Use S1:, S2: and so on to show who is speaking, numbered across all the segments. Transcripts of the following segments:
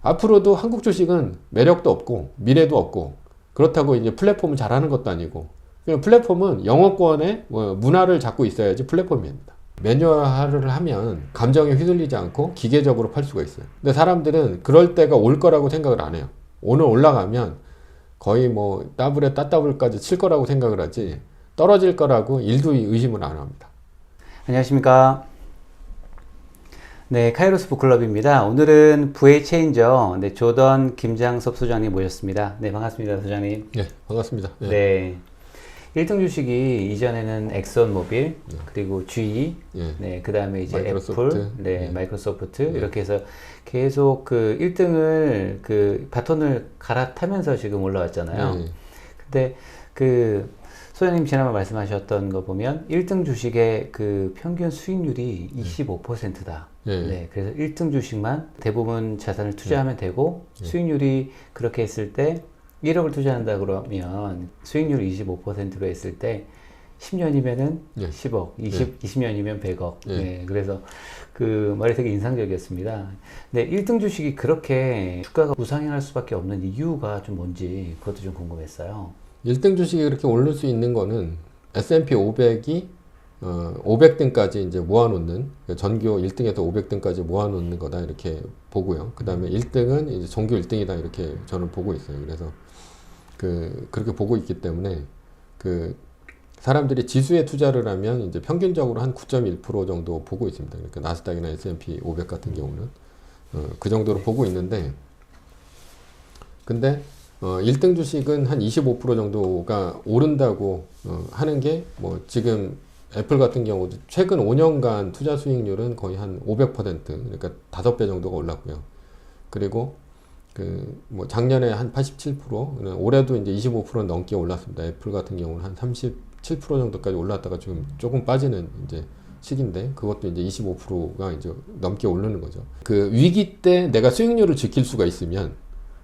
S1: 앞으로도 한국 주식은 매력도 없고 미래도 없고 그렇다고 이제 플랫폼을 잘하는 것도 아니고 그냥 플랫폼은 영어권의 뭐 문화를 잡고 있어야지 플랫폼입니다. 매뉴얼화를 하면 감정에 휘둘리지 않고 기계적으로 팔 수가 있어요. 근데 사람들은 그럴 때가 올 거라고 생각을 안 해요. 오늘 올라가면 거의 뭐 더블에 따더블까지 칠 거라고 생각을 하지 떨어질 거라고 일도 의심을 안 합니다.
S2: 안녕하십니까. 네, 카이로스 북클럽입니다. 오늘은 부의 체인저, 네, 조던 김장섭 소장님 모셨습니다. 네, 반갑습니다, 소장님.
S1: 네, 반갑습니다. 네.
S2: 네. 1등 주식이 이전에는 엑선모빌, 그리고 GE, 네, 그 다음에 이제
S1: 마이크로소프트,
S2: 애플, 네, 마이크로소프트, 이렇게 해서 계속 그 1등을 그 바톤을 갈아타면서 지금 올라왔잖아요. 근데 그 소장님 지난번 말씀하셨던 거 보면 1등 주식의 그 평균 수익률이 25%다. 네, 그래서 1등 주식만 대부분 자산을 투자하면 되고 수익률이 그렇게 했을 때 1억을 투자한다 그러면 수익률 25%로 했을 때 10년이면은 10억, 20년이면 100억. 네, 그래서 그 말이 되게 인상적이었습니다. 네, 1등 주식이 그렇게 주가가 우상향할 수밖에 없는 이유가 좀 뭔지 그것도 좀 궁금했어요.
S1: 1등 주식이 그렇게 오를 수 있는 거는 S&P 500이 500등까지 이제 모아놓는 전교 1등에서 500등까지 모아놓는 거다 이렇게 보고요. 그 다음에 1등은 이제 전교 1등이다 이렇게 저는 보고 있어요. 그래서 그렇게 보고 있기 때문에 사람들이 지수에 투자를 하면 이제 평균적으로 한 9.1% 정도 보고 있습니다. 그러니까 나스닥이나 S&P 500 같은 경우는 그 정도로 보고 있는데 근데 1등 주식은 한 25% 정도가 오른다고 하는 게 뭐 지금 애플 같은 경우도 최근 5년간 투자 수익률은 거의 한 500% 그러니까 5배 정도가 올랐고요. 그리고 뭐 작년에 한 87% 올해도 이제 25% 넘게 올랐습니다. 애플 같은 경우는 한 37% 정도까지 올랐다가 지금 조금 빠지는 이제 시기인데 그것도 이제 25%가 이제 넘게 오르는 거죠. 그 위기 때 내가 수익률을 지킬 수가 있으면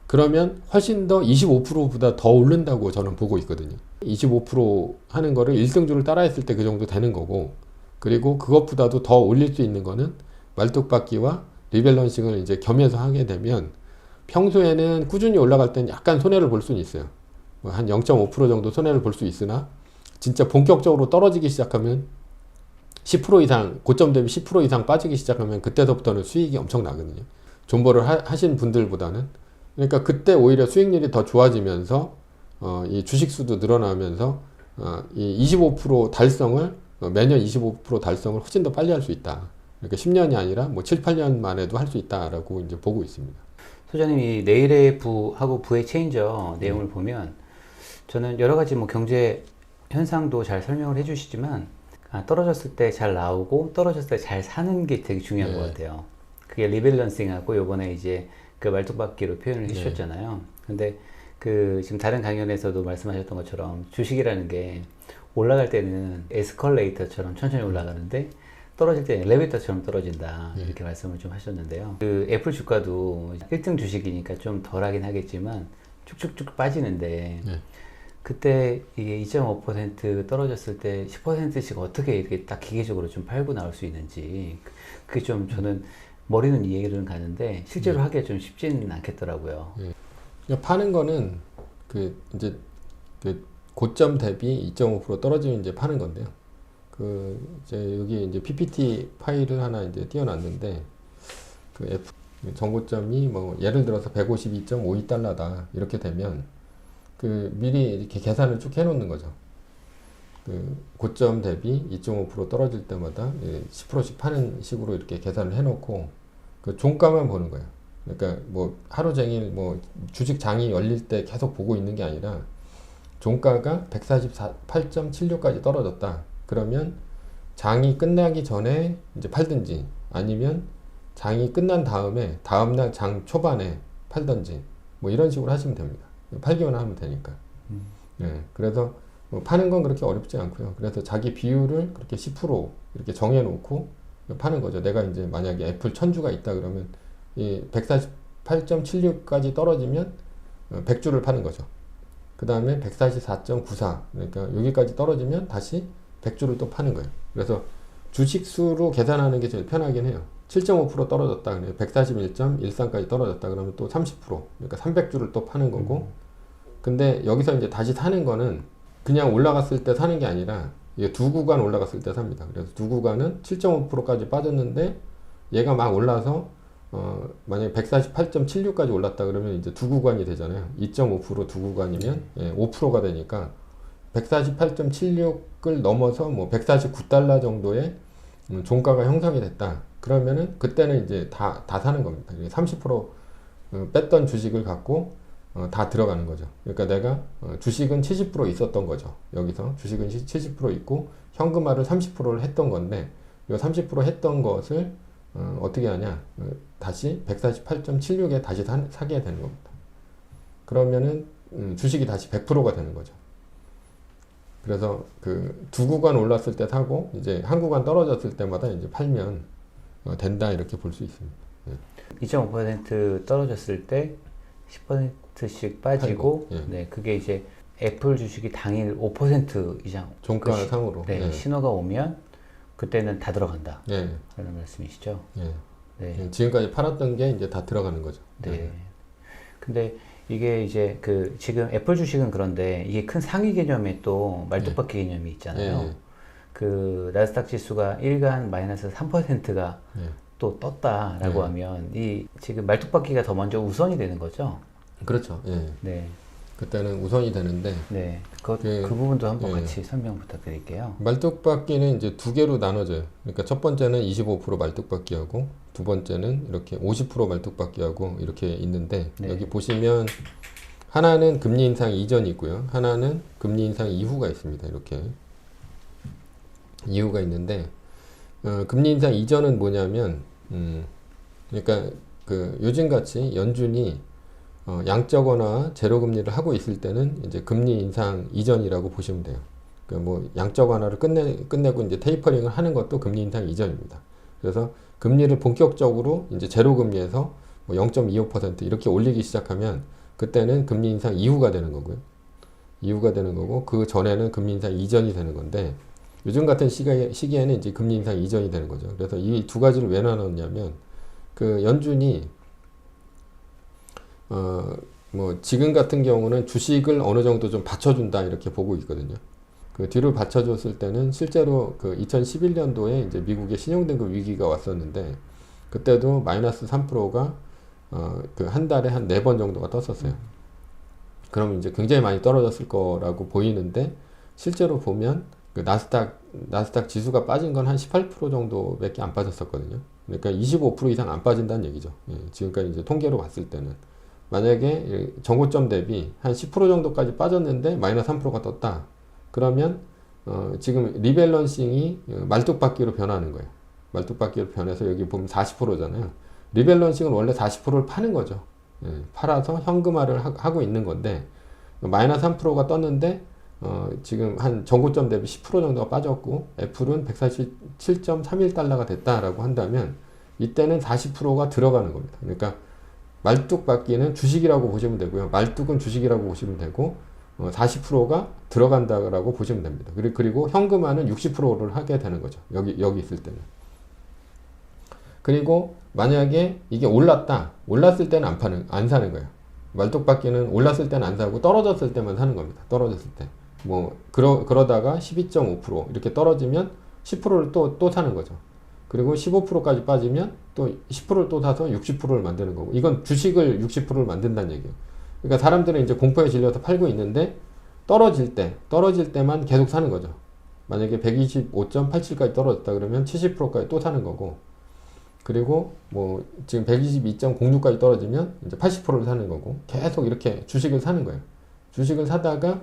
S1: 그러면 훨씬 더 25%보다 더 오른다고 저는 보고 있거든요. 25% 하는 거를 1등주를 따라했을 때 그 정도 되는 거고 그리고 그것보다도 더 올릴 수 있는 거는 말뚝박기와 리밸런싱을 이제 겸해서 하게 되면 평소에는 꾸준히 올라갈 땐 약간 손해를 볼 수는 있어요. 한 0.5% 정도 손해를 볼 수 있으나 진짜 본격적으로 떨어지기 시작하면 10% 이상 고점 대비 10% 이상 빠지기 시작하면 그때서부터는 수익이 엄청 나거든요. 존버를 하신 분들보다는 그러니까 그때 오히려 수익률이 더 좋아지면서 이 주식수도 늘어나면서 이 25% 달성을 매년 25% 달성을 훨씬 더 빨리 할 수 있다. 그러니까 10년이 아니라 뭐 7, 8년 만에도 할 수 있다라고 이제 보고 있습니다.
S2: 소장님이 내일의 부하고 부의 체인저 내용을 보면 저는 여러 가지 뭐 경제 현상도 잘 설명을 해주시지만 떨어졌을 때 잘 나오고 떨어졌을 때 잘 사는 게 되게 중요한 것 같아요. 그게 리밸런싱하고 요번에 이제 그 말뚝박기로 표현을 해주셨잖아요. 근데 지금 다른 강연에서도 말씀하셨던 것처럼 주식이라는 게 올라갈 때는 에스컬레이터처럼 천천히 올라가는데 떨어질 때 엘리베이터처럼 떨어진다 이렇게 말씀을 좀 하셨는데요. 애플 주가도 1등 주식이니까 좀 덜하긴 하겠지만 쭉쭉쭉 빠지는데 그때 이게 2.5% 떨어졌을 때 10%씩 어떻게 이렇게 딱 기계적으로 좀 팔고 나올 수 있는지 그게 좀 저는 머리는 이해는 가는데 실제로 하기가 좀 쉽지는 않겠더라고요.
S1: 그러니까 파는 거는 이제 고점 대비 2.5% 떨어지면 이제 파는 건데요. 이제 여기 이제 PPT 파일을 하나 이제 띄워놨는데 전고점이 뭐 예를 들어서 152.52달러다 이렇게 되면 미리 이렇게 계산을 쭉 해놓는 거죠. 고점 대비 2.5% 떨어질 때마다 10%씩 파는 식으로 이렇게 계산을 해놓고 종가만 보는 거예요. 그러니까 뭐 하루 종일 뭐 주식 장이 열릴 때 계속 보고 있는 게 아니라 종가가 148.76까지 떨어졌다. 그러면 장이 끝나기 전에 이제 팔든지 아니면 장이 끝난 다음에 다음날 장 초반에 팔든지 뭐 이런 식으로 하시면 됩니다. 팔기만 하면 되니까. 그래서 파는 건 그렇게 어렵지 않고요. 그래서 자기 비율을 그렇게 10% 이렇게 정해놓고 파는 거죠. 내가 이제 만약에 애플 1000주가 있다 그러면 이 148.76까지 떨어지면 100주를 파는 거죠. 그 다음에 144.94 그러니까 여기까지 떨어지면 다시 100주를 또 파는 거예요. 그래서 주식수로 계산하는 게 제일 편하긴 해요. 7.5% 떨어졌다. 141.13까지 떨어졌다. 그러면 또 30%. 그러니까 300주를 또 파는 거고. 근데 여기서 이제 다시 사는 거는 그냥 올라갔을 때 사는 게 아니라 이게 두 구간 올라갔을 때 삽니다. 그래서 두 구간은 7.5%까지 빠졌는데 얘가 막 올라서 만약에 148.76까지 올랐다 그러면 이제 두 구간이 되잖아요. 2.5%두 구간이면 5%가 되니까 148.76을 넘어서 뭐 149달러 정도의 종가가 형성이 됐다. 그러면은 그때는 이제 다 사는 겁니다. 30% 뺐던 주식을 갖고 다 들어가는 거죠. 그러니까 내가 주식은 70% 있었던 거죠. 여기서 주식은 70% 있고 현금화를 30%를 했던 건데 이 30% 했던 것을 어떻게 하냐? 다시 148.76에 다시 사게 되는 겁니다. 그러면은 주식이 다시 100%가 되는 거죠. 그래서 그 두 구간 올랐을 때 사고 이제 한 구간 떨어졌을 때마다 이제 팔면 된다 이렇게 볼 수 있습니다.
S2: 2.5% 떨어졌을 때 10%씩 빠지고,
S1: 팔고, 예.
S2: 네, 그게 이제 애플 주식이 당일 5% 이상
S1: 종가 상으로
S2: 네, 신호가 오면 그때는 다 들어간다.
S1: 예.
S2: 그런 말씀이시죠?
S1: 예.
S2: 네.
S1: 지금까지 팔았던 게 이제 다 들어가는 거죠.
S2: 네. 근데 이게 이제 그 지금 애플 주식은 그런데 이게 큰 상위 개념에 또 말뚝박기 개념이 있잖아요.
S1: 예.
S2: 그 나스닥 지수가 일간 마이너스 3%가
S1: 예.
S2: 또 떴다라고
S1: 네.
S2: 하면 이 지금 말뚝박기가 더 먼저 우선이 되는 거죠.
S1: 그렇죠. 예.
S2: 네.
S1: 그때는 우선이 되는데
S2: 네. 그
S1: 그-
S2: 부분도 한번
S1: 예.
S2: 같이 설명 부탁드릴게요.
S1: 말뚝박기는 이제 두 개로 나눠져요. 그러니까 첫 번째는 25% 말뚝박기하고 두 번째는 이렇게 50% 말뚝박기하고 이렇게 있는데
S2: 네.
S1: 여기 보시면 하나는 금리 인상 이전이고요. 하나는 금리 인상 이후가 있습니다. 이렇게 이후가 있는데 금리 인상 이전은 뭐냐면 그러니까 그 요즘같이 연준이 양적 완화 제로 금리를 하고 있을 때는 이제 금리 인상 이전이라고 보시면 돼요. 그러니까 뭐 양적 완화를 끝내고 이제 테이퍼링을 하는 것도 금리 인상 이전입니다. 그래서 금리를 본격적으로 이제 제로 금리에서 뭐 0.25% 이렇게 올리기 시작하면 그때는 금리 인상 이후가 되는 거고요. 이후가 되는 거고 그 전에는 금리 인상 이전이 되는 건데 요즘 같은 시기에는 이제 금리 인상 이전이 되는 거죠. 그래서 이 두 가지를 왜 나눴냐면 그 연준이 뭐 지금 같은 경우는 주식을 어느 정도 좀 받쳐준다 이렇게 보고 있거든요. 그 뒤로 받쳐줬을 때는 실제로 그 2011년도에 이제 미국의 신용등급 위기가 왔었는데 그때도 마이너스 3%가 그 한 달에 한 4번 정도가 떴었어요. 그러면 이제 굉장히 많이 떨어졌을 거라고 보이는데 실제로 보면 그 나스닥 지수가 빠진 건 한 18% 정도밖에 안 빠졌었거든요. 그러니까 25% 이상 안 빠진다는 얘기죠. 예, 지금까지 이제 통계로 봤을 때는 만약에 전고점 대비 한 10% 정도까지 빠졌는데 마이너스 3%가 떴다. 그러면 지금 리밸런싱이 말뚝박기로 변하는 거예요. 말뚝박기로 변해서 여기 보면 40%잖아요. 리밸런싱은 원래 40%를 파는 거죠. 예, 팔아서 현금화를 하고 있는 건데 마이너스 3%가 떴는데 지금 한 전고점 대비 10% 정도가 빠졌고 애플은 147.31달러가 됐다라고 한다면 이때는 40%가 들어가는 겁니다. 그러니까 말뚝박기는 주식이라고 보시면 되고요. 말뚝은 주식이라고 보시면 되고 40%가 들어간다라고 보시면 됩니다. 그리고 현금화는 60%를 하게 되는 거죠. 여기 있을 때는. 그리고 만약에 이게 올랐을 때는 안 사는 거예요. 말뚝박기는 올랐을 때는 안 사고 떨어졌을 때만 사는 겁니다. 떨어졌을 때. 뭐 그러다가 12.5% 이렇게 떨어지면 10%를 또 사는 거죠. 그리고 15%까지 빠지면 또 10%를 또 사서 60%를 만드는 거고 이건 주식을 60%를 만든다는 얘기예요. 그러니까 사람들은 이제 공포에 질려서 팔고 있는데 떨어질 때만 계속 사는 거죠. 만약에 125.87까지 떨어졌다 그러면 70%까지 또 사는 거고 그리고 뭐 지금 122.06까지 떨어지면 이제 80%를 사는 거고 계속 이렇게 주식을 사는 거예요. 주식을 사다가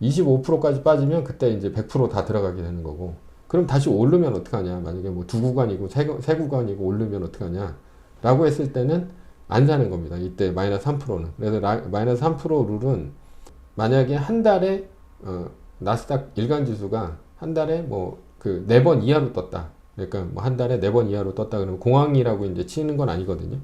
S1: 25%까지 빠지면 그때 이제 100% 다 들어가게 되는 거고 그럼 다시 오르면 어떡하냐 만약에 뭐 두 구간이고 세 구간이고 오르면 어떡하냐 라고 했을 때는 안 사는 겁니다. 이때 마이너스 3%는 그래서 마이너스 3% 룰은 만약에 한 달에 나스닥 일간지수가 한 달에 뭐 그 4번 이하로 떴다 그러니까 뭐 한 달에 4번 이하로 떴다 그러면 공황이라고 이제 치는 건 아니거든요.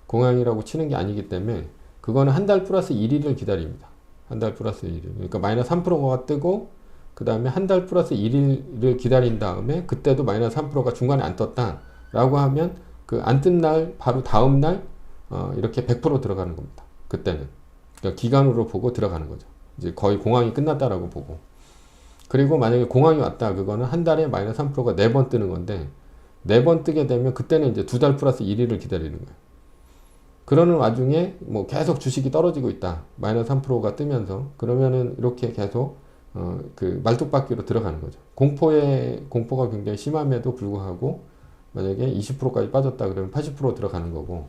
S1: 공황이라고 치는 게 아니기 때문에 그거는 한 달 플러스 1일을 기다립니다. 한 달 플러스 1일. 그러니까 마이너스 3%가 뜨고 그 다음에 한 달 플러스 1일을 기다린 다음에 그때도 마이너스 3%가 중간에 안 떴다 라고 하면 그 안 뜬 날 바로 다음 날 이렇게 100% 들어가는 겁니다. 그때는 그러니까 기간으로 보고 들어가는 거죠. 이제 거의 공황이 끝났다라고 보고. 그리고 만약에 공황이 왔다, 그거는 한 달에 마이너스 3%가 4번 뜨는 건데, 4번 뜨게 되면 그때는 이제 2달 플러스 1일을 기다리는 거예요. 그러는 와중에 뭐 계속 주식이 떨어지고 있다, 마이너스 3%가 뜨면서, 그러면은 이렇게 계속 그 말뚝박기로 들어가는 거죠. 공포가 굉장히 심함에도 불구하고 만약에 20%까지 빠졌다 그러면 80% 들어가는 거고,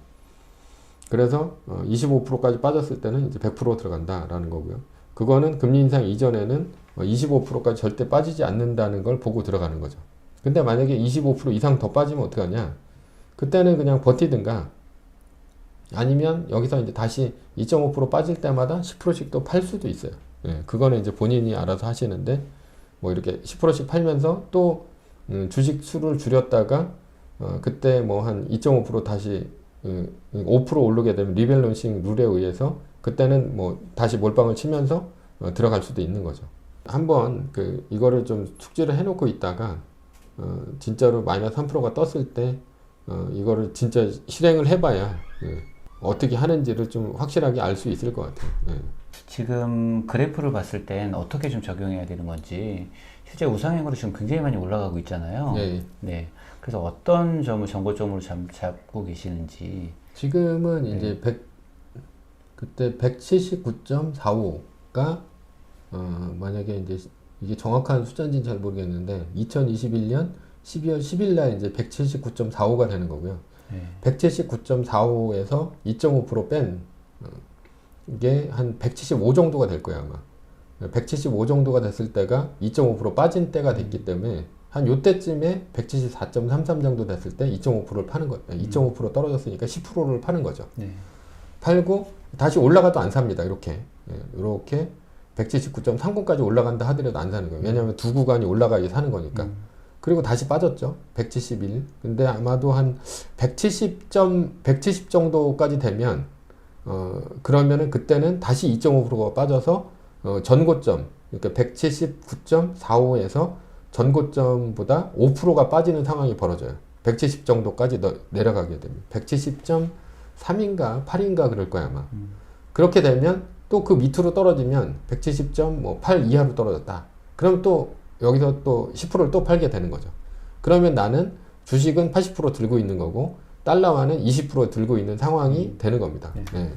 S1: 그래서 25%까지 빠졌을 때는 이제 100% 들어간다라는 거고요. 그거는 금리 인상 이전에는 25%까지 절대 빠지지 않는다는 걸 보고 들어가는 거죠. 근데 만약에 25% 이상 더 빠지면 어떡하냐? 그때는 그냥 버티든가, 아니면 여기서 이제 다시 2.5% 빠질 때마다 10%씩 또 팔 수도 있어요. 예, 그거는 이제 본인이 알아서 하시는데, 뭐 이렇게 10%씩 팔면서 또 주식 수를 줄였다가 그때 뭐 한 2.5% 다시 5% 오르게 되면 리밸런싱 룰에 의해서 그때는 뭐 다시 몰빵을 치면서 들어갈 수도 있는 거죠. 한번 이거를 좀 숙지를 해놓고 있다가 진짜로 마이너스 3%가 떴을 때 이거를 진짜 실행을 해봐야 어떻게 하는지를 좀 확실하게 알 수 있을 것 같아요.
S2: 지금 그래프를 봤을 땐 어떻게 좀 적용해야 되는 건지, 실제 우상향으로 지금 굉장히 많이 올라가고 있잖아요.
S1: 네.
S2: 네. 그래서 어떤 점을 전고점으로 잡고 계시는지.
S1: 지금은 이제 그때 179.45가 만약에 이제 이게 정확한 숫자인지는 잘 모르겠는데 2021년 12월 10일 날 이제 179.45가 되는 거고요. 179.45에서 2.5% 뺀 게 한 175 정도가 될 거예요, 아마. 175 정도가 됐을 때가 2.5% 빠진 때가 됐기 때문에 한 요때쯤에 174.33 정도 됐을 때 2.5%를 파는 거예요. 2.5% 떨어졌으니까 10%를 파는 거죠.
S2: 네.
S1: 팔고 다시 올라가도 안 삽니다. 이렇게 179.30까지 올라간다 하더라도 안 사는 거예요. 왜냐하면 두 구간이 올라가야 사는 거니까. 그리고 다시 빠졌죠. 171. 근데 아마도 한 170 정도까지 되면 그러면은 그때는 다시 2.5%가 빠져서 전고점, 그러니까 179.45에서 전고점보다 5%가 빠지는 상황이 벌어져요. 170 정도까지 내려가게 되면 170.3인가 8인가 그럴 거야 아마. 그렇게 되면 또 그 밑으로 떨어지면 170.8 이하로 떨어졌다. 그럼 또 여기서 또 10%를 또 팔게 되는 거죠. 그러면 나는 주식은 80% 들고 있는 거고 달러화는 20% 들고 있는 상황이 되는 겁니다. 네.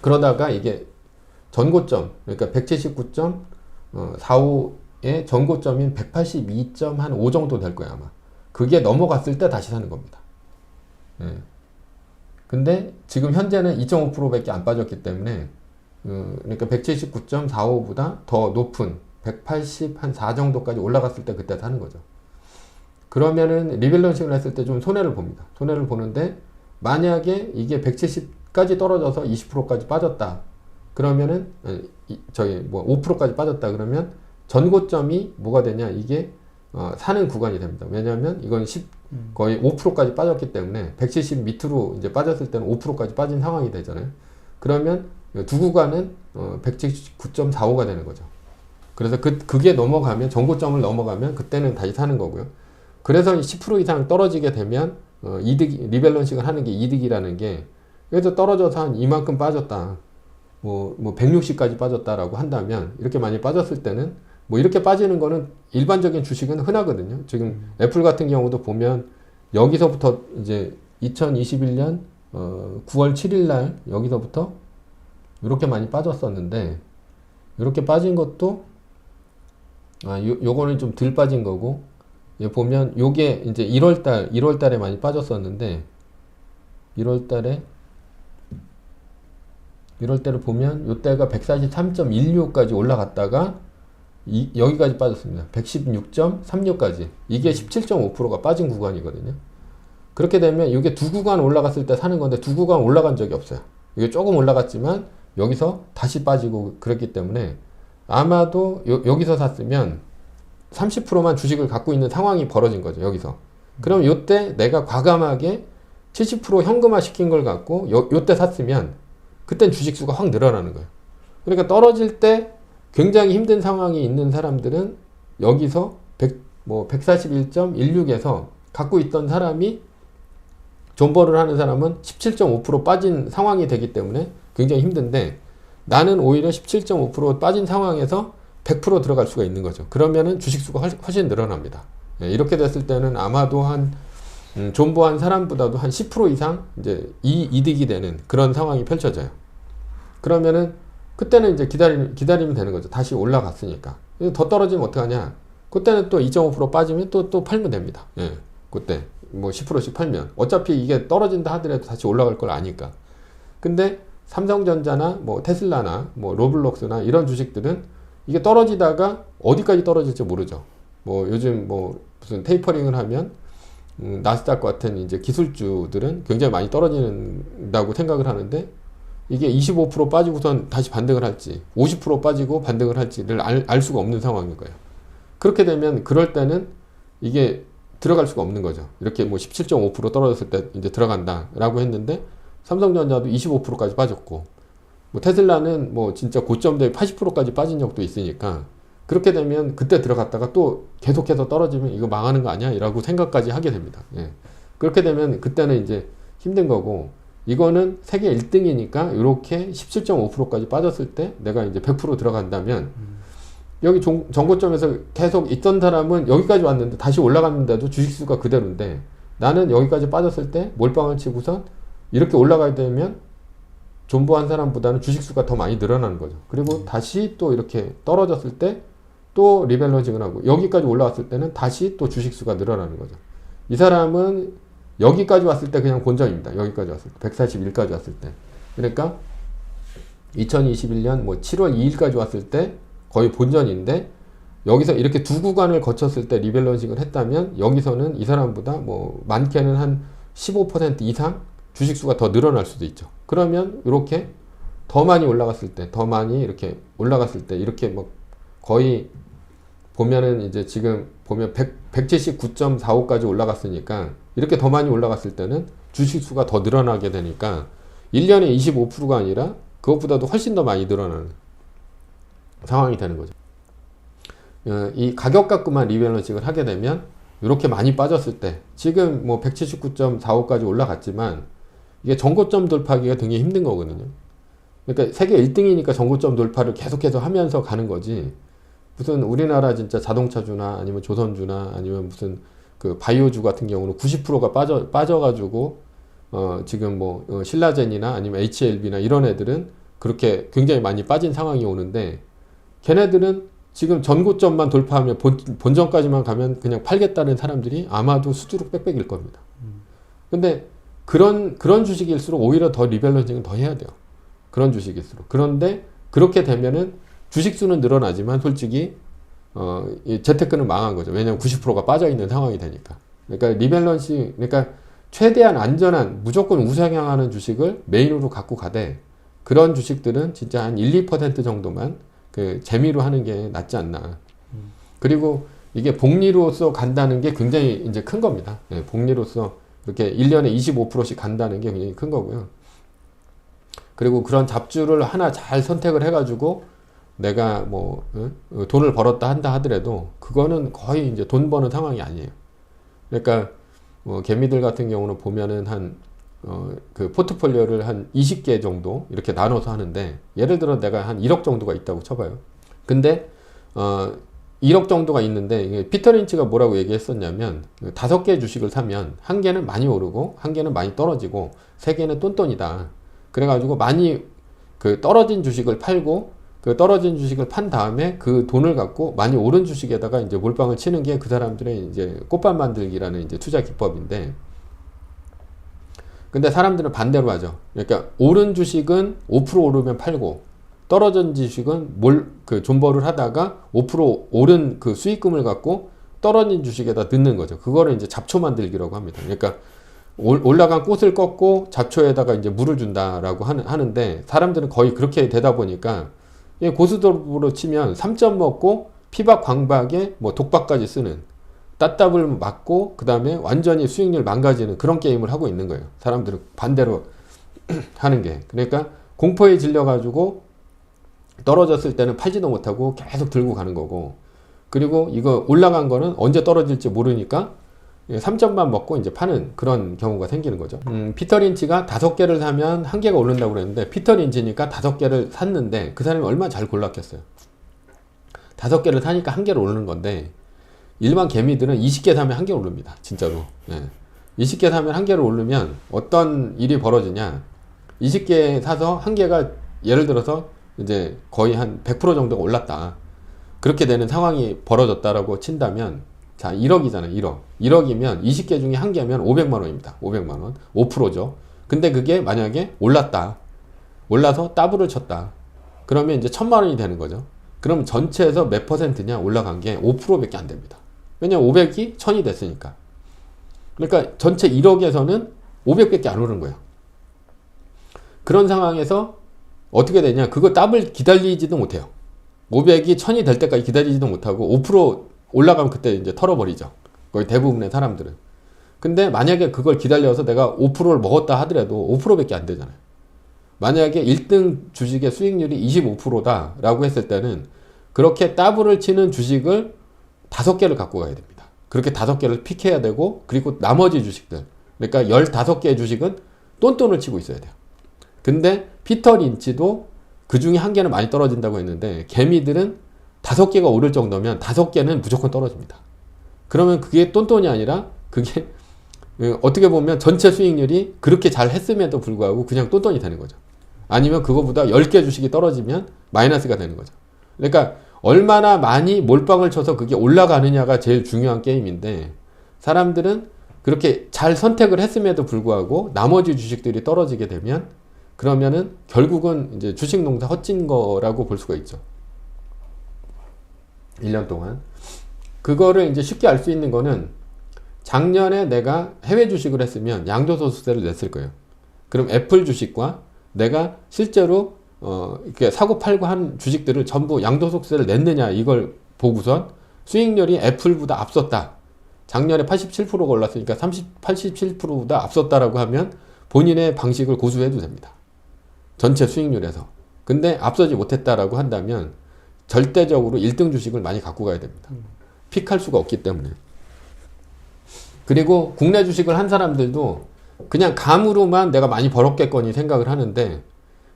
S1: 그러다가 이게 전고점, 그러니까 179.45의 전고점인 182.5 정도 될 거야 아마. 그게 넘어갔을 때 다시 사는 겁니다. 근데 지금 현재는 2.5%밖에 안 빠졌기 때문에 그러니까 179.45보다 더 높은 184 정도까지 올라갔을 때 그때 사는 거죠. 그러면은 리밸런싱을 했을 때 좀 손해를 봅니다. 손해를 보는데 만약에 이게 170까지 떨어져서 20%까지 빠졌다. 그러면은 5%까지 빠졌다. 그러면 전고점이 뭐가 되냐? 이게 사는 구간이 됩니다. 왜냐하면 이건 거의 5%까지 빠졌기 때문에 170 밑으로 이제 빠졌을 때는 5%까지 빠진 상황이 되잖아요. 그러면 두 구간은 179.45가 되는 거죠. 그래서 그게 넘어가면 전고점을 넘어가면 그때는 다시 사는 거고요. 그래서 10% 이상 떨어지게 되면 리밸런싱을 하는 게 이득이라는 게, 그래서 떨어져서 한 이만큼 빠졌다. 뭐 160까지 빠졌다라고 한다면, 이렇게 많이 빠졌을 때는 뭐 이렇게 빠지는 거는 일반적인 주식은 흔하거든요. 지금 애플 같은 경우도 보면 여기서부터 이제 2021년 9월 7일 날 여기서부터 이렇게 많이 빠졌었는데, 이렇게 빠진 것도 요거는 좀 덜 빠진 거고, 보면 요게 이제 1월 달에 많이 빠졌었는데, 1월 달에 보면 요때가 143.16까지 올라갔다가 여기까지 빠졌습니다. 116.36까지. 이게 17.5%가 빠진 구간이거든요. 그렇게 되면 이게 두 구간 올라갔을 때 사는 건데, 두 구간 올라간 적이 없어요. 이게 조금 올라갔지만 여기서 다시 빠지고 그랬기 때문에 아마도 여기서 샀으면 30%만 주식을 갖고 있는 상황이 벌어진 거죠. 여기서. 그럼 요때 내가 과감하게 70% 현금화 시킨 걸 갖고 요때 샀으면 그땐 주식수가 확 늘어나는 거예요. 그러니까 떨어질 때 굉장히 힘든 상황이 있는 사람들은 여기서 141.16에서 갖고 있던 사람이 존버를 하는 사람은 17.5% 빠진 상황이 되기 때문에 굉장히 힘든데, 나는 오히려 17.5% 빠진 상황에서 100% 들어갈 수가 있는 거죠. 그러면은 주식수가 훨씬 늘어납니다. 예, 이렇게 됐을 때는 아마도 한 존버한 사람보다도 한 10% 이상 이제 이득이 되는 그런 상황이 펼쳐져요. 그러면은 그때는 이제 기다리면 되는 거죠. 다시 올라갔으니까. 더 떨어지면 어떡하냐? 그때는 또 2.5% 빠지면 또 팔면 됩니다. 예, 그때 뭐 10%씩 팔면 어차피 이게 떨어진다 하더라도 다시 올라갈 걸 아니까. 근데 삼성전자나 뭐 테슬라나 뭐 로블록스나 이런 주식들은 이게 떨어지다가 어디까지 떨어질지 모르죠. 뭐 요즘 뭐 무슨 테이퍼링을 하면 나스닥 같은 이제 기술주들은 굉장히 많이 떨어진다고 생각을 하는데, 이게 25% 빠지고선 다시 반등을 할지 50% 빠지고 반등을 할지를 알 수가 없는 상황인 거예요. 그렇게 되면 그럴 때는 이게 들어갈 수가 없는 거죠. 이렇게 뭐 17.5% 떨어졌을 때 이제 들어간다라고 했는데, 삼성전자도 25%까지 빠졌고, 뭐 테슬라는 뭐 진짜 고점 대비 80%까지 빠진 적도 있으니까, 그렇게 되면 그때 들어갔다가 또 계속해서 떨어지면 이거 망하는 거 아니야? 라고 생각까지 하게 됩니다. 예. 그렇게 되면 그때는 이제 힘든 거고, 이거는 세계 1등이니까 이렇게 17.5%까지 빠졌을 때 내가 이제 100% 들어간다면, 여기 정고점에서 계속 있던 사람은 여기까지 왔는데 다시 올라갔는데도 주식수가 그대로인데, 나는 여기까지 빠졌을 때 몰빵을 치고선 이렇게 올라가야 되면 존버한 사람보다는 주식수가 더 많이 늘어나는 거죠. 그리고 다시 또 이렇게 떨어졌을 때 또 리밸런싱을 하고, 여기까지 올라왔을 때는 다시 또 주식수가 늘어나는 거죠. 이 사람은 여기까지 왔을 때 그냥 본전입니다. 여기까지 왔을 때 141까지 왔을 때. 그러니까 2021년 뭐 7월 2일까지 왔을 때 거의 본전인데, 여기서 이렇게 두 구간을 거쳤을 때 리밸런싱을 했다면 여기서는 이 사람보다 뭐 많게는 한 15% 이상 주식수가 더 늘어날 수도 있죠. 그러면 이렇게 더 많이 올라갔을 때, 더 많이 이렇게 올라갔을 때, 이렇게 뭐 거의 보면은 이제 지금 보면 179.45까지 올라갔으니까, 이렇게 더 많이 올라갔을 때는 주식수가 더 늘어나게 되니까 1년에 25%가 아니라 그것보다도 훨씬 더 많이 늘어나는 상황이 되는 거죠. 이 가격 갖고만 리밸런싱을 하게 되면 이렇게 많이 빠졌을 때, 지금 뭐 179.45까지 올라갔지만 이게 전고점 돌파하기가 굉장히 힘든 거거든요. 그러니까 세계 1등이니까 전고점 돌파를 계속해서 하면서 가는 거지, 무슨 우리나라 진짜 자동차주나 아니면 조선주나 아니면 무슨 그 바이오주 같은 경우는 90%가 빠져가지고 지금 뭐 신라젠이나 아니면 HLB나 이런 애들은 그렇게 굉장히 많이 빠진 상황이 오는데, 걔네들은 지금 전고점만 돌파하면 본전까지만 가면 그냥 팔겠다는 사람들이 아마도 수두룩 빽빽일 겁니다. 근데 그런 주식일수록 오히려 더 리밸런싱은 더 해야 돼요. 그런 주식일수록. 그런데 그렇게 되면은 주식수는 늘어나지만 솔직히 이 재테크는 망한 거죠. 왜냐하면 90%가 빠져 있는 상황이 되니까. 그러니까 리밸런싱, 그러니까 최대한 안전한 무조건 우상향하는 주식을 메인으로 갖고 가되, 그런 주식들은 진짜 한 1, 2% 정도만 그 재미로 하는 게 낫지 않나. 그리고 이게 복리로서 간다는 게 굉장히 이제 큰 겁니다. 예, 복리로서 이렇게 1년에 25%씩 간다는 게 굉장히 큰 거고요. 그리고 그런 잡주를 하나 잘 선택을 해가지고 내가 뭐 돈을 벌었다 한다 하더라도 그거는 거의 이제 돈 버는 상황이 아니에요. 그러니까 개미들 같은 경우는 보면은 그 포트폴리오를 한 20개 정도 이렇게 나눠서 하는데, 예를 들어 내가 한 1억 정도가 있다고 쳐봐요. 근데 1억 정도가 있는데, 이게 피터 린치가 뭐라고 얘기했었냐면, 5개 주식을 사면 한 개는 많이 오르고 한 개는 많이 떨어지고 세 개는 똔똔이다. 그래가지고 많이 그 떨어진 주식을 팔고, 그 떨어진 주식을 판 다음에 그 돈을 갖고 많이 오른 주식에다가 이제 몰빵을 치는 게 그 사람들의 이제 꽃밥 만들기라는 이제 투자 기법인데, 근데 사람들은 반대로 하죠. 그러니까 오른 주식은 5% 오르면 팔고, 떨어진 주식은 그 존버를 하다가 5% 오른 그 수익금을 갖고 떨어진 주식에다 넣는 거죠. 그거를 이제 잡초 만들기라고 합니다. 그러니까 올라간 꽃을 꺾고 잡초에다가 이제 물을 준다라고 하는데, 사람들은 거의 그렇게 되다 보니까 고스톱으로 치면 3점 먹고 피박 광박에 뭐 독박까지 쓰는, 따따블 맞고 그 다음에 완전히 수익률 망가지는 그런 게임을 하고 있는 거예요. 사람들은 반대로 하는 게. 그러니까 공포에 질려가지고 떨어졌을 때는 팔지도 못하고 계속 들고 가는 거고, 그리고 이거 올라간 거는 언제 떨어질지 모르니까 3점만 먹고 이제 파는 그런 경우가 생기는 거죠. 피터 린치가 5개를 사면 1개가 오른다고 그랬는데, 피터 린치니까 5개를 샀는데 그 사람이 얼마나 잘 골랐겠어요. 5개를 사니까 1개를 오르는 건데, 일반 개미들은 20개 사면 1개 오릅니다. 진짜로. 20개 사면 1개를 오르면 어떤 일이 벌어지냐. 20개 사서 1개가 예를 들어서 이제 거의 한 100% 정도가 올랐다. 그렇게 되는 상황이 벌어졌다라고 친다면, 자, 1억이잖아요. 1억. 1억이면 20개 중에 1개면 500만 원입니다. 500만 원. 5%죠. 근데 그게 만약에 올랐다. 올라서 더블을 쳤다. 그러면 이제 1000만 원이 되는 거죠. 그럼 전체에서 몇 퍼센트냐? 올라간 게 5%밖에 안 됩니다. 왜냐면 500이 1000이 됐으니까. 그러니까 전체 1억에서는 500밖에 안 오른 거예요. 그런 상황에서 어떻게 되냐? 그거 더블 기다리지도 못해요. 500이 1000이 될 때까지 기다리지도 못하고 5% 올라가면 그때 이제 털어버리죠. 거의 대부분의 사람들은. 근데 만약에 그걸 기다려서 내가 5%를 먹었다 하더라도 5%밖에 안 되잖아요. 만약에 1등 주식의 수익률이 25%다 라고 했을 때는 그렇게 더블을 치는 주식을 5개를 갖고 가야 됩니다. 그렇게 5개를 픽해야 되고, 그리고 나머지 주식들, 그러니까 15개의 주식은 똔똔을 치고 있어야 돼요. 근데 피터 린치도 그 중에 1개는 많이 떨어진다고 했는데, 개미들은 5개가 오를 정도면 5개는 무조건 떨어집니다. 그러면 그게 똔똔이 아니라 그게 어떻게 보면 전체 수익률이 그렇게 잘 했음에도 불구하고 그냥 똔똔이 되는 거죠. 아니면 그거보다 10개 주식이 떨어지면 마이너스가 되는 거죠. 그러니까 얼마나 많이 몰빵을 쳐서 그게 올라가느냐가 제일 중요한 게임인데, 사람들은 그렇게 잘 선택을 했음에도 불구하고 나머지 주식들이 떨어지게 되면, 그러면은 결국은 이제 주식 농사 헛진 거라고 볼 수가 있죠. 1년 동안. 그거를 이제 쉽게 알 수 있는 거는, 작년에 내가 해외 주식을 했으면 양도소득세를 냈을 거예요. 그럼 애플 주식과 내가 실제로 이렇게 사고 팔고 한 주식들을 전부 양도소득세를 냈느냐, 이걸 보고선 수익률이 애플보다 앞섰다. 작년에 87%가 올랐으니까 87%보다 앞섰다라고 하면 본인의 방식을 고수해도 됩니다. 전체 수익률에서. 근데 앞서지 못했다라고 한다면 절대적으로 1등 주식을 많이 갖고 가야 됩니다. 픽할 수가 없기 때문에. 그리고 국내 주식을 한 사람들도 그냥 감으로만 내가 많이 벌었겠거니 생각을 하는데,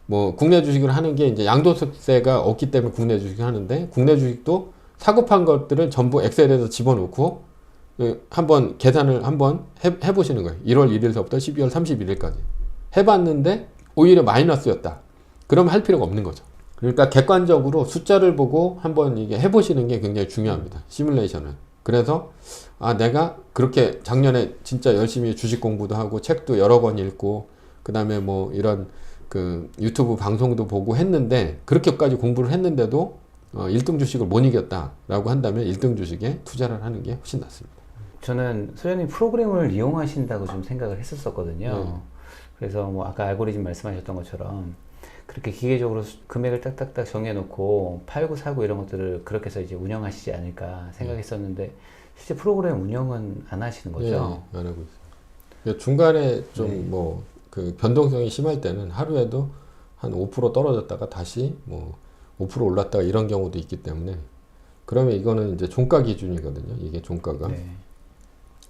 S1: 뭐 국내 주식을 하는 게 이제 양도세가 없기 때문에 국내 주식을 하는데, 국내 주식도 사고 판 것들을 전부 엑셀에서 집어넣고 한번 계산을 한번 해보시는 거예요. 1월 1일서부터 12월 31일까지 해봤는데 오히려 마이너스였다. 그럼 할 필요가 없는 거죠. 그러니까 객관적으로 숫자를 보고 한번 이게 해보시는 게 굉장히 중요합니다. 시뮬레이션은. 그래서 내가 그렇게 작년에 진짜 열심히 주식 공부도 하고 책도 여러 권 읽고 그다음에 뭐 이런 그 유튜브 방송도 보고 했는데, 그렇게까지 공부를 했는데도 1등 주식을 못 이겼다라고 한다면 1등 주식에 투자를 하는 게 훨씬 낫습니다.
S2: 저는 소장님 프로그램을 이용하신다고 좀 생각을 했었거든요. 그래서 뭐 아까 알고리즘 말씀하셨던 것처럼 그렇게 기계적으로 금액을 딱딱딱 정해놓고 팔고 사고 이런 것들을 그렇게 해서 이제 운영하시지 않을까 생각했었는데, 실제 프로그램 운영은 안 하시는 거죠?
S1: 네, 안 하고 있어요. 중간에 좀 뭐 그 변동성이 심할 때는 하루에도 한 5% 떨어졌다가 다시 뭐 5% 올랐다가 이런 경우도 있기 때문에, 그러면 이거는 이제 종가 기준이거든요. 이게 종가가.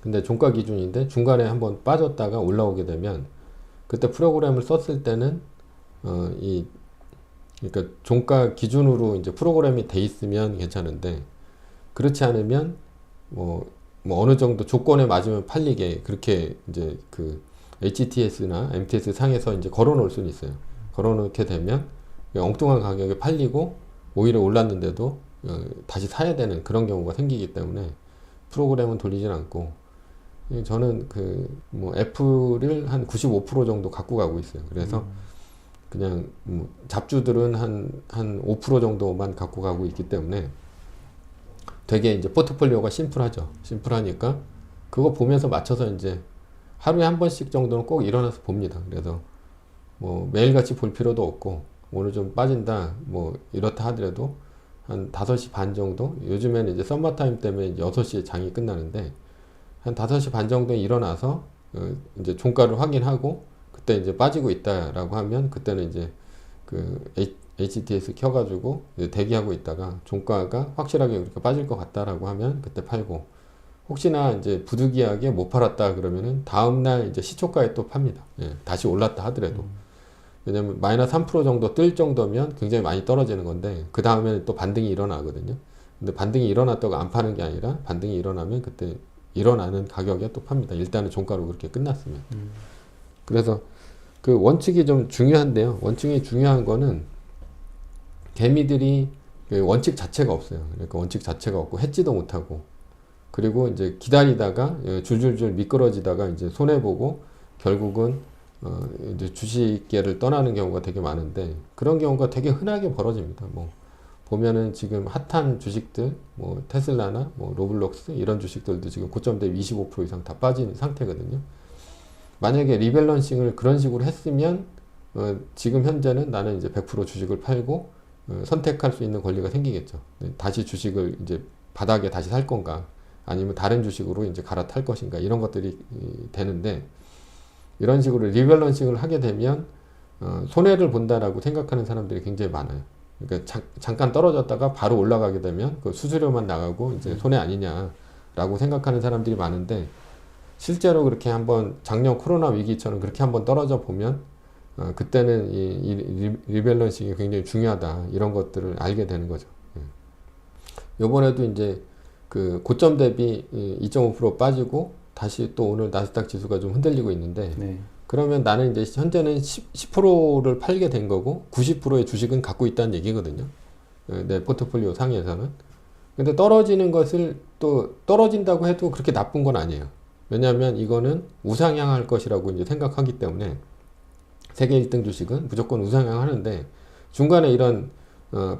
S1: 근데 종가 기준인데 중간에 한번 빠졌다가 올라오게 되면 그때 프로그램을 썼을 때는 그러니까 종가 기준으로 이제 프로그램이 돼 있으면 괜찮은데, 그렇지 않으면 뭐 어느 정도 조건에 맞으면 팔리게 그렇게 이제 그 HTS나 MTS 상에서 이제 걸어 놓을 수는 있어요. 걸어 놓게 되면 엉뚱한 가격에 팔리고 오히려 올랐는데도 다시 사야 되는 그런 경우가 생기기 때문에 프로그램은 돌리진 않고, 저는 그 뭐 애플을 한 95% 정도 갖고 가고 있어요. 그래서 그냥 뭐 잡주들은 한 5% 정도만 갖고 가고 있기 때문에 되게 이제 포트폴리오가 심플하죠. 심플하니까 그거 보면서 맞춰서 이제 하루에 한 번씩 정도는 꼭 일어나서 봅니다. 그래서 뭐 매일같이 볼 필요도 없고, 오늘 좀 빠진다 뭐 이렇다 하더라도 한 5시 반 정도, 요즘에는 이제 썸머타임 때문에 이제 6시에 장이 끝나는데 한 5시 반 정도에 일어나서 이제 종가를 확인하고, 그때 이제 빠지고 있다라고 하면 그때는 이제 그 HTS 켜가지고 이제 대기하고 있다가 종가가 확실하게 그렇게 빠질 것 같다라고 하면 그때 팔고, 혹시나 이제 부득이하게 못 팔았다 그러면은 다음날 이제 시초가에 또 팝니다. 예, 다시 올랐다 하더라도. 왜냐면 마이너스 3% 정도 뜰 정도면 굉장히 많이 떨어지는 건데, 그 다음에 또 반등이 일어나거든요. 근데 반등이 일어났다고 안 파는 게 아니라, 반등이 일어나면 그때 일어나는 가격에 또 팝니다. 일단은 종가로 그렇게 끝났으면. 그래서 그 원칙이 좀 중요한데요. 원칙이 중요한 거는 개미들이 그 원칙 자체가 없어요. 그러니까 원칙 자체가 없고 해지도 못하고, 그리고 이제 기다리다가 줄줄줄 미끄러지다가 이제 손해보고 결국은 이제 주식계를 떠나는 경우가 되게 많은데, 그런 경우가 되게 흔하게 벌어집니다. 뭐 보면은 지금 핫한 주식들, 뭐 테슬라나 뭐 로블록스 이런 주식들도 지금 고점 대비 25% 이상 다 빠진 상태거든요. 만약에 리밸런싱을 그런 식으로 했으면 지금 현재는 나는 이제 100% 주식을 팔고 선택할 수 있는 권리가 생기겠죠. 다시 주식을 이제 바닥에 다시 살 건가, 아니면 다른 주식으로 이제 갈아탈 것인가, 이런 것들이 되는데, 이런 식으로 리밸런싱을 하게 되면 손해를 본다라고 생각하는 사람들이 굉장히 많아요. 그러니까 잠깐 떨어졌다가 바로 올라가게 되면 그 수수료만 나가고 이제 손해 아니냐라고 생각하는 사람들이 많은데, 실제로 그렇게 한번 작년 코로나 위기처럼 그렇게 한번 떨어져 보면 그때는 이 리밸런싱이 굉장히 중요하다, 이런 것들을 알게 되는 거죠. 요번에도 이제 그 고점 대비 2.5% 빠지고 다시 또 오늘 나스닥 지수가 좀 흔들리고 있는데,
S2: 네.
S1: 그러면 나는 이제 현재는 10%를 팔게 된 거고 90%의 주식은 갖고 있다는 얘기거든요. 내 포트폴리오 상에서는. 근데 떨어지는 것을 또 떨어진다고 해도 그렇게 나쁜 건 아니에요. 왜냐하면 이거는 우상향할 것이라고 이제 생각하기 때문에 세계 1등 주식은 무조건 우상향하는데, 중간에 이런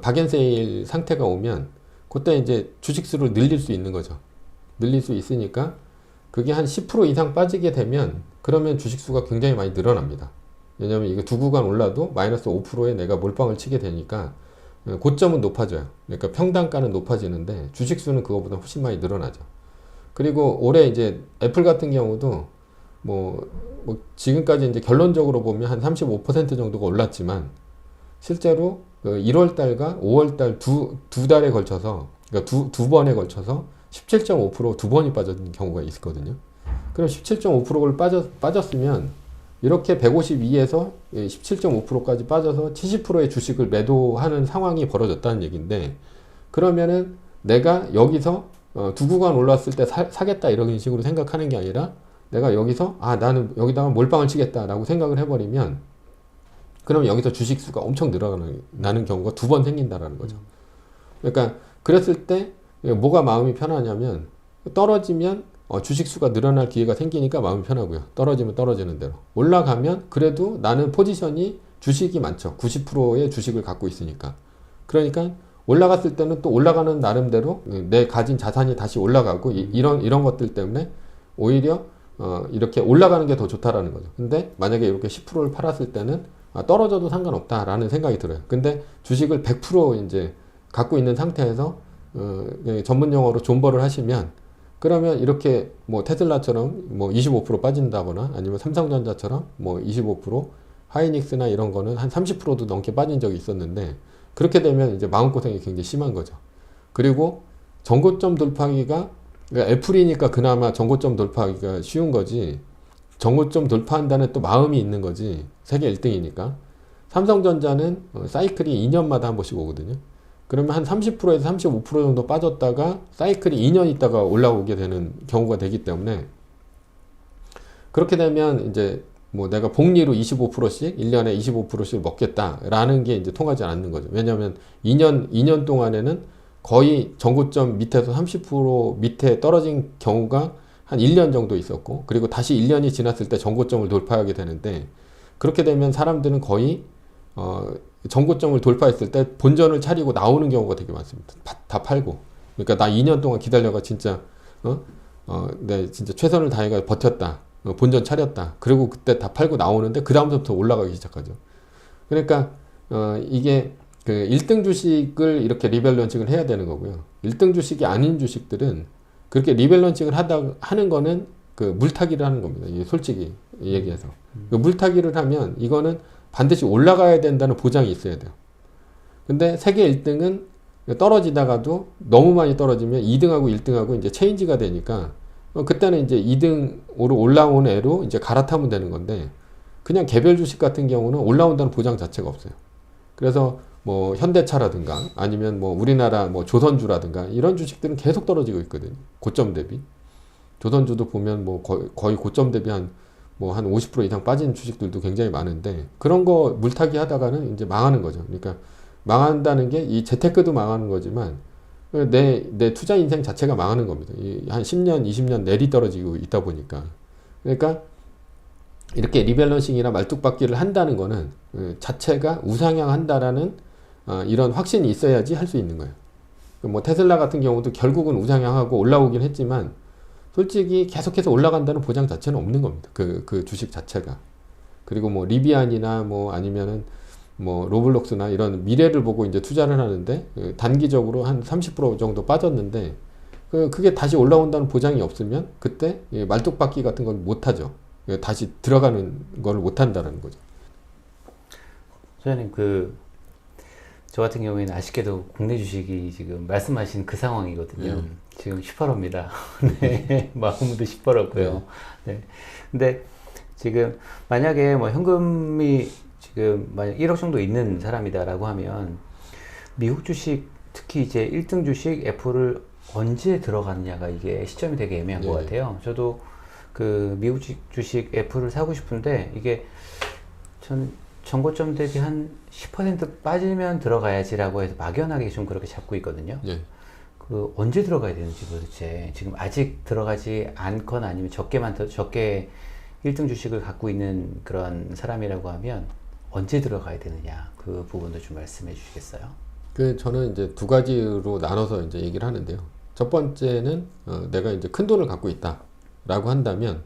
S1: 박앤세일 상태가 오면 그때 이제 주식 수를 늘릴 수 있는 거죠. 늘릴 수 있으니까 그게 한 10% 이상 빠지게 되면 그러면 주식 수가 굉장히 많이 늘어납니다. 왜냐하면 이거 두 구간 올라도 마이너스 5%에 내가 몰빵을 치게 되니까 고점은 높아져요. 그러니까 평단가는 높아지는데 주식 수는 그거보다 훨씬 많이 늘어나죠. 그리고 올해 이제 애플 같은 경우도 뭐 지금까지 이제 결론적으로 보면 한 35% 정도가 올랐지만, 실제로 1월 달과 5월 달 두 달에 걸쳐서, 그러니까 두 번에 걸쳐서 17.5% 두 번이 빠진 경우가 있거든요. 그럼 17.5%를 빠졌으면 이렇게 152에서 17.5%까지 빠져서 70%의 주식을 매도하는 상황이 벌어졌다는 얘기인데, 그러면은 내가 여기서 두 구간 올랐을 때 사겠다 이런 식으로 생각하는 게 아니라, 내가 여기서 나는 여기다가 몰빵을 치겠다라고 생각을 해버리면, 그럼 여기서 주식 수가 엄청 늘어나는 경우가 두 번 생긴다라는 거죠. 그러니까 그랬을 때 뭐가 마음이 편하냐면, 떨어지면 주식 수가 늘어날 기회가 생기니까 마음이 편하고요. 떨어지면 떨어지는 대로. 올라가면 그래도 나는 포지션이 주식이 많죠. 90%의 주식을 갖고 있으니까. 그러니까 올라갔을 때는 또 올라가는 나름대로 내 가진 자산이 다시 올라가고, 이런 것들 때문에 오히려 이렇게 올라가는 게 더 좋다라는 거죠. 근데 만약에 이렇게 10%를 팔았을 때는 떨어져도 상관없다라는 생각이 들어요. 근데 주식을 100% 이제 갖고 있는 상태에서 전문 용어로 존버를 하시면, 그러면 이렇게 뭐 테슬라처럼 뭐 25% 빠진다거나, 아니면 삼성전자처럼 뭐 25%, 하이닉스나 이런 거는 한 30%도 넘게 빠진 적이 있었는데, 그렇게 되면 이제 마음고생이 굉장히 심한 거죠. 그리고 전고점 돌파하기가, 그러니까 애플이니까 그나마 전고점 돌파하기가 쉬운 거지, 전고점 돌파한다는 또 마음이 있는 거지, 세계 1등이니까. 삼성전자는 사이클이 2년마다 한 번씩 오거든요. 그러면 한 30%에서 35% 정도 빠졌다가 사이클이 2년 있다가 올라오게 되는 경우가 되기 때문에, 그렇게 되면 이제 뭐 내가 복리로 25%씩 1년에 25%씩 먹겠다라는 게 이제 통하지 않는 거죠. 왜냐하면 2년 동안에는 거의 전고점 밑에서 30% 밑에 떨어진 경우가 한 1년 정도 있었고, 그리고 다시 1년이 지났을 때 전고점을 돌파하게 되는데, 그렇게 되면 사람들은 거의 전고점을 돌파했을 때 본전을 차리고 나오는 경우가 되게 많습니다. 다 팔고. 그러니까 나 2년 동안 기다려가 진짜 내 진짜 최선을 다해가 버텼다. 본전 차렸다. 그리고 그때 다 팔고 나오는데 그 다음부터 올라가기 시작하죠. 그러니까 이게 그 1등 주식을 이렇게 리밸런싱을 해야 되는 거고요. 1등 주식이 아닌 주식들은 그렇게 리밸런싱을 하는 거는 그 물타기를 하는 겁니다. 이게 솔직히 얘기해서. 그 물타기를 하면 이거는 반드시 올라가야 된다는 보장이 있어야 돼요. 근데 세계 1등은 떨어지다가도 너무 많이 떨어지면 2등하고 1등하고 이제 체인지가 되니까 그때는 이제 2등으로 올라온 애로 이제 갈아타면 되는 건데 그냥 개별 주식 같은 경우는 올라온다는 보장 자체가 없어요. 그래서 뭐 현대차라든가 아니면 뭐 우리나라 뭐 조선주라든가 이런 주식들은 계속 떨어지고 있거든요. 고점 대비. 조선주도 보면 뭐 거의 고점 대비 한 50% 이상 빠진 주식들도 굉장히 많은데 그런 거 물타기 하다가는 이제 망하는 거죠. 그러니까 망한다는 게 이 재테크도 망하는 거지만 내 투자 인생 자체가 망하는 겁니다. 한 10년, 20년 내리 떨어지고 있다 보니까. 그러니까 이렇게 리밸런싱이나 말뚝박기를 한다는 거는 자체가 우상향 한다라는 이런 확신이 있어야지 할 수 있는 거예요. 뭐 테슬라 같은 경우도 결국은 우상향하고 올라오긴 했지만 솔직히 계속해서 올라간다는 보장 자체는 없는 겁니다. 그 주식 자체가. 그리고 뭐 리비안이나 뭐 아니면은 뭐 로블록스나 이런 미래를 보고 이제 투자를 하는데 단기적으로 한 30% 정도 빠졌는데 그게 다시 올라온다는 보장이 없으면 그때 말뚝박기 같은 건 못하죠. 다시 들어가는 걸 못한다는 거죠.
S2: 소장님 저 같은 경우에는 아쉽게도 국내 주식이 지금 말씀하신 그 상황이거든요. 지금 시퍼럽니다. 네, 마음도 시퍼럽고요. 네. 근데 지금 만약에 뭐 현금이 지금 만약 1억 정도 있는 사람이다라고 하면 미국 주식 특히 이제 1등 주식 애플을 언제 들어가느냐가 이게 시점이 되게 애매한 것 같아요. 저도 그 미국 주식 애플을 사고 싶은데 이게 전 전고점 대비 한 10% 빠지면 들어가야지라고 해서 막연하게 좀 그렇게 잡고 있거든요. 그 언제 들어가야 되는지 도대체 지금 아직 들어가지 않거나 아니면 적게 1등 주식을 갖고 있는 그런 사람이라고 하면 언제 들어가야 되느냐 그 부분도 좀 말씀해 주시겠어요?
S1: 저는 이제 두 가지로 나눠서 이제 얘기를 하는데요. 첫 번째는 내가 이제 큰 돈을 갖고 있다라고 한다면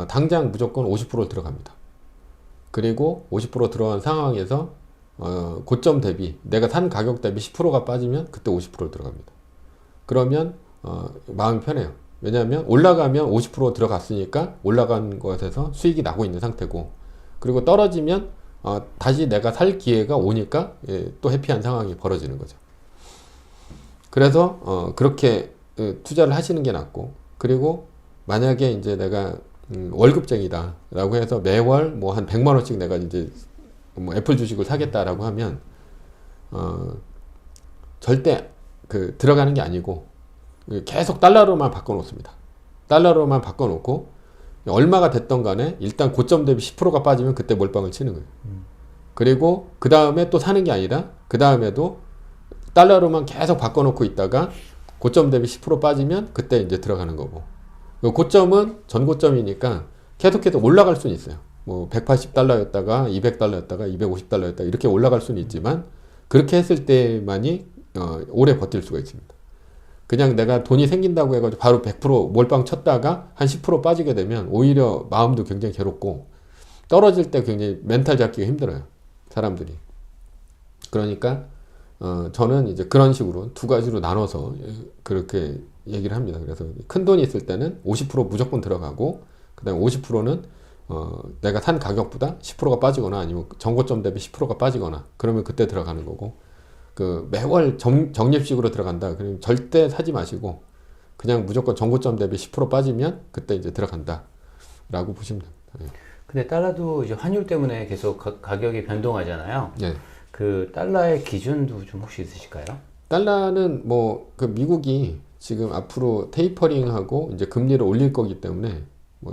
S1: 당장 무조건 50% 들어갑니다. 그리고 50% 들어간 상황에서 고점 대비 내가 산 가격 대비 10%가 빠지면 그때 50% 들어갑니다. 그러면 마음이 편해요. 왜냐하면 올라가면 50% 들어갔으니까 올라간 것에서 수익이 나고 있는 상태고 그리고 떨어지면 다시 내가 살 기회가 오니까 또 해피한 상황이 벌어지는 거죠. 그래서 그렇게 투자를 하시는 게 낫고 그리고 만약에 이제 내가 월급쟁이다 라고 해서 매월 뭐 한 100만 원씩 내가 이제 뭐 애플 주식을 사겠다라고 하면 절대 들어가는 게 아니고 계속 달러로만 바꿔 놓습니다. 달러로만 바꿔 놓고 얼마가 됐던 간에 일단 고점 대비 10%가 빠지면 그때 몰빵을 치는 거예요. 그리고 그 다음에 또 사는 게 아니라 그 다음에도 달러로만 계속 바꿔 놓고 있다가 고점 대비 10% 빠지면 그때 이제 들어가는 거고 고점은 전고점이니까 계속해서 올라갈 수는 있어요. 뭐 180달러였다가 200달러였다가 250달러였다가 이렇게 올라갈 수는 있지만 그렇게 했을 때만이 오래 버틸 수가 있습니다. 그냥 내가 돈이 생긴다고 해가지고 바로 100% 몰빵 쳤다가 한 10% 빠지게 되면 오히려 마음도 굉장히 괴롭고 떨어질 때 굉장히 멘탈 잡기가 힘들어요. 사람들이. 그러니까 저는 이제 그런 식으로 두 가지로 나눠서 그렇게 얘기를 합니다. 그래서 큰 돈이 있을 때는 50% 무조건 들어가고 그 다음에 50%는 내가 산 가격보다 10%가 빠지거나 아니면 전고점 대비 10%가 빠지거나 그러면 그때 들어가는 거고 매월 적립식으로 들어간다. 그러면 절대 사지 마시고 그냥 무조건 전고점 대비 10% 빠지면 그때 이제 들어간다 라고 보시면 됩니다.
S2: 근데 달러도 이제 환율 때문에 계속 가격이 변동하잖아요. 그 달러의 기준도 좀 혹시 있으실까요?
S1: 달러는 미국이 지금 앞으로 테이퍼링하고 이제 금리를 올릴 거기 때문에